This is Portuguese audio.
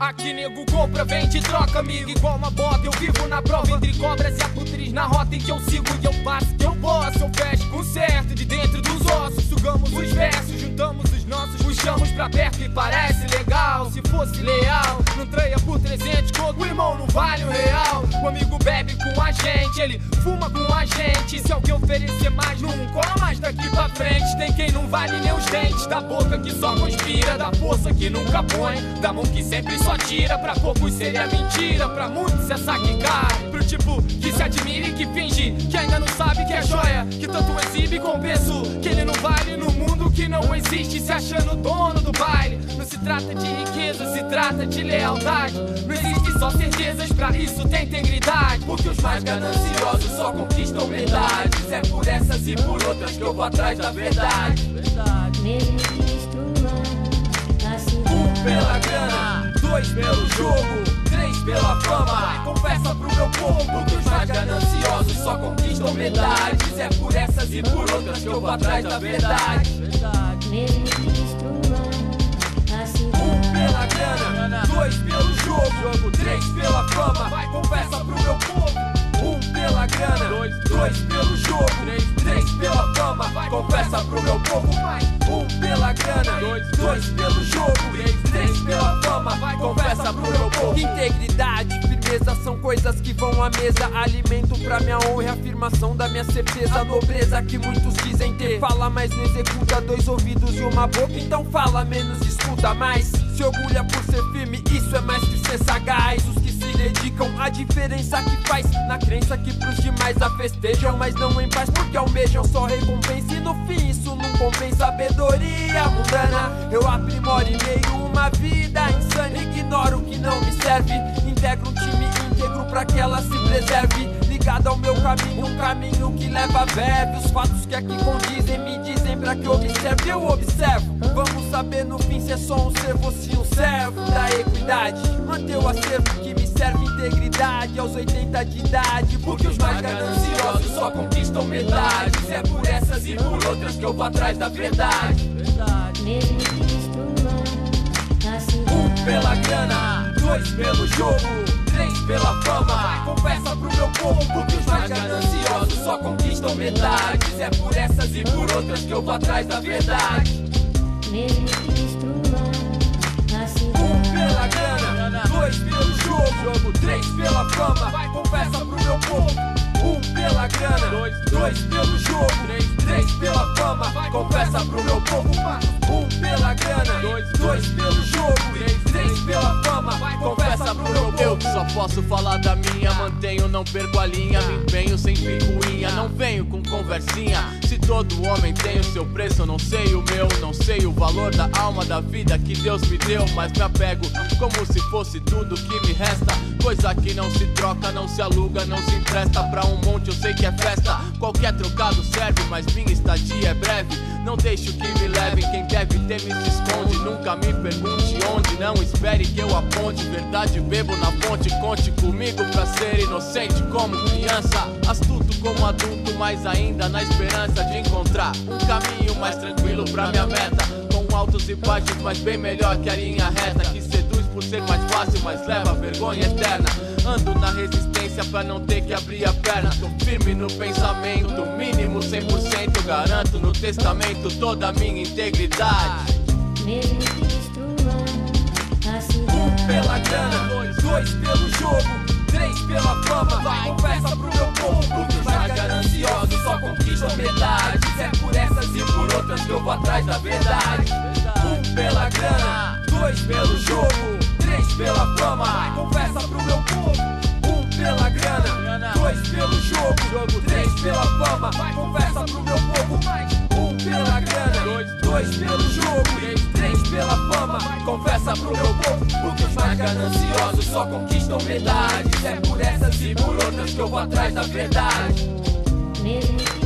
Aqui nego compra, vende, troca, amigo. Igual uma bota, eu vivo na prova entre cobras e abutres. Na rota em que eu sigo e eu passo que eu posso. Eu fecho com certo de dentro dos ossos. Sugamos os versos, juntamos os nossos, puxamos pra perto e parece legal. Se fosse leal, não traia por 300 conto. O irmão não vale o real. O amigo bebe com a gente, ele fuma com a gente. Se alguém oferecer mais, não cola mais daqui pra frente. Tem quem não vale nem os dentes, da boca que só conspira, da força que nunca põe, da mão que sempre só tira. Pra poucos seria mentira, pra muitos é saque caro. Pro tipo que se admira e que finge que ainda não sabe que é joia, que tanto exibe com peso que ele não vale no mundo que não existe, se achando dono do baile. Não se trata de riqueza, se trata de lealdade. Não existe só certezas, pra isso tem integridade. Porque os mais gananciosos só conquistam medalhas. É por essas e por outras que eu vou atrás da verdade. Mesmo que destruam a cidade. 1 pela grana, 2 pelo jogo, 3 pela fama. Confessa pro meu povo, porque os mais gananciosos só conquistam medalhas. É por essas e por outras que eu vou atrás da verdade. Mesmo que destruam a cidade. 1 pela grana, 2 pelo jogo, 3 pela fama. Vai, confessa pro meu povo. 1 pela grana, 2 pelo jogo, 3 pela fama. Vai, confessa pro meu povo. 1 pela grana, 2 pelo jogo, 3 pela fama. Vai, confessa pro meu povo. Integridade, firmeza são coisas que vão à mesa. Alimento pra minha honra e afirmação da minha certeza. A nobreza que muitos dizem ter, fala mas não executa. 2 ouvidos e uma boca, então fala menos, escuta mais. Se orgulha por ser firme, isso é mais que ser sagaz. Os que se dedicam, a diferença que faz, na crença que pros demais a festejam, mas não em paz porque almejam só recompensa. E no fim isso não compensa. Sabedoria mundana, eu aprimoro e meio uma vida insana. Ignoro o que não me serve, integro um time íntegro pra que ela se preserve. Ligado ao meu caminho, um caminho que leva verve. Os fatos que aqui condizem me dizem pra que eu observe, eu observo. Vamos saber no fim se é só um servo ou se um servo da equidade. Manter o acervo que me serve integridade aos 80 de idade. Porque os mais gananciosos só conquistam medalhas. É por essas e por outras que eu vou atrás da verdade. Mesmo que destruam a cidade. 1 pela grana, 2 pelo jogo, 3 pela fama. Vai, confessa pro meu povo, porque os mais gananciosos só conquistam medalhas. É por essas e por outras que eu vou atrás da verdade. Mesmo que destruam a 1 cidade. pela grana, 2 pelo jogo, 3 pela fama. Vai, confessa pro meu povo. 1 pela grana, 2 pelo jogo, 3 pela fama. Vai, confessa pro meu povo. 1 pela grana, 2 pelo jogo, 3 pela fama. Vai, confessa pro meu povo. Eu que só posso falar da minha, mantenho, não perco a linha. Me empenho sem picuinha, não venho com conversinha. Se todo homem tem o seu preço, eu não sei o meu. Não sei o valor da alma, da vida que Deus me deu, mas me apego como se fosse tudo que me resta. Coisa que não se troca, não se aluga, não se empresta. Pra um monte eu sei que é festa, qualquer trocado serve, mas minha estadia é breve. Não deixo que me levem, quem deve ter me se esconde. Nunca me pergunte onde, não espere que eu aponte. Verdade bebo na fonte, conte comigo pra ser inocente como criança. Astuto como adulto, mas ainda na esperança de encontrar um caminho mais tranquilo pra minha meta. Com altos e baixos, mas bem melhor que a linha reta, que seduz por ser mais fácil, mas leva vergonha eterna. Ando na resistência pra não ter que abrir a perna. Tô firme no pensamento, mínimo 100%. Garanto no testamento toda a minha integridade. Mesmo que destruam a cidade. 1 pela grana, 2 pelo jogo, 3 pela fama. Vai, confessa pro meu povo, porque os mais gananciosos só conquistam medalhas. É por essas e por outras que eu vou atrás da verdade. 1 pela grana, 2 pelo jogo, 3 pela fama. Vai, confessa pro meu povo. 1 pela grana, 2 pelo jogo, 3 pela fama. Vai, confessa pro meu povo. 1 pela grana, 2 pelo jogo, 3 pela fama. Confessa pro meu povo, porque os mais gananciosos só conquistam medalhas. É por essas e por outras que eu vou atrás da verdade. Mesmo que